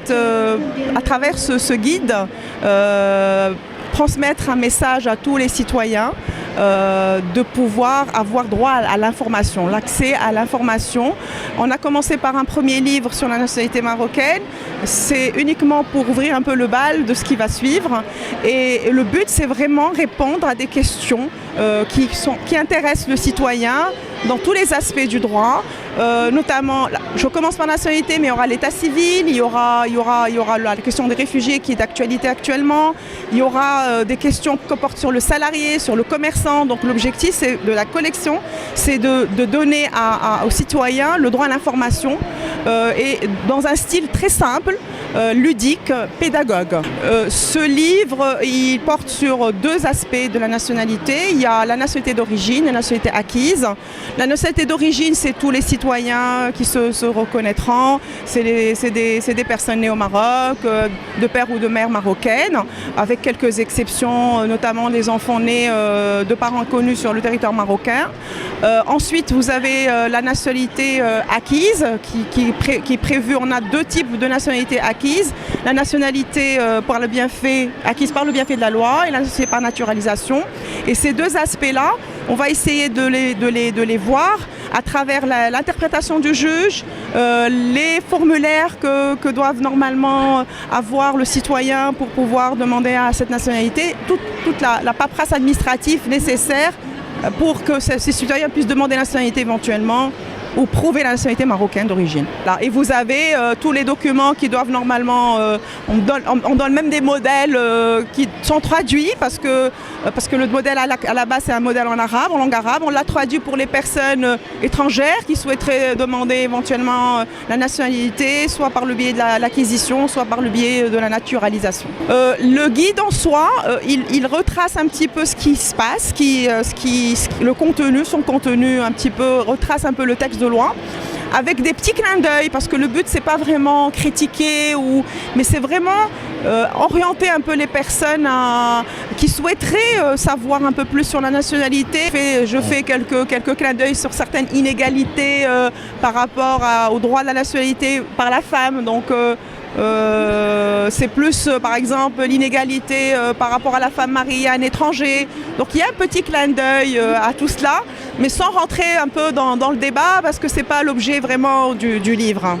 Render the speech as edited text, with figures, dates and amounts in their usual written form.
souhaite, à travers ce guide, transmettre un message à tous les citoyens de pouvoir avoir droit à l'information, l'accès à l'information. On a commencé par un premier livre sur la nationalité marocaine. C'est uniquement pour ouvrir un peu le bal de ce qui va suivre. Et le but, c'est vraiment répondre à des questions qui intéressent le citoyen dans tous les aspects du droit. Notamment, je commence par la nationalité, mais il y aura l'état civil, il y aura la question des réfugiés qui est d'actualité actuellement, il y aura des questions qui portent sur le salarié, sur le commerçant. Donc l'objectif de la collection, c'est de donner aux citoyens le droit à l'information et dans un style très simple, ludique, pédagogue. Ce livre, il porte sur deux aspects de la nationalité. Il y a la nationalité d'origine et la nationalité acquise. La nationalité d'origine, c'est tous les citoyens qui se reconnaîtront. C'est des personnes nées au Maroc, de père ou de mère marocaine, avec quelques exceptions, notamment des enfants nés de parents connus sur le territoire marocain. Ensuite, vous avez la nationalité acquise qui est prévue. On a deux types de nationalité acquise. La nationalité acquise par le bienfait de la loi et la nationalité par naturalisation. Et ces deux aspects-là, on va essayer de les voir à travers l'interprétation du juge, les formulaires que doivent normalement avoir le citoyen pour pouvoir demander à cette nationalité, toute la paperasse administrative nécessaire pour que ces citoyens puissent demander la nationalité éventuellement ou prouver la nationalité marocaine d'origine. Et vous avez tous les documents qui doivent normalement... on donne même des modèles qui sont traduits parce que le modèle à la base c'est un modèle en arabe, en langue arabe. On l'a traduit pour les personnes étrangères qui souhaiteraient demander éventuellement la nationalité, soit par le biais de l'acquisition, soit par le biais de la naturalisation. Le guide en soi, il retrace un petit peu ce qui se passe, son contenu un petit peu, retrace un peu le texte de loi, avec des petits clins d'œil, parce que le but c'est pas vraiment critiquer, mais c'est vraiment orienter un peu les personnes qui souhaiteraient savoir un peu plus sur la nationalité. Je fais quelques clins d'œil sur certaines inégalités par rapport au droit de la nationalité par la femme. Donc c'est plus par exemple l'inégalité par rapport à la femme mariée à un étranger. Donc il y a un petit clin d'œil à tout cela, mais sans rentrer un peu dans le débat parce que c'est pas l'objet vraiment du livre.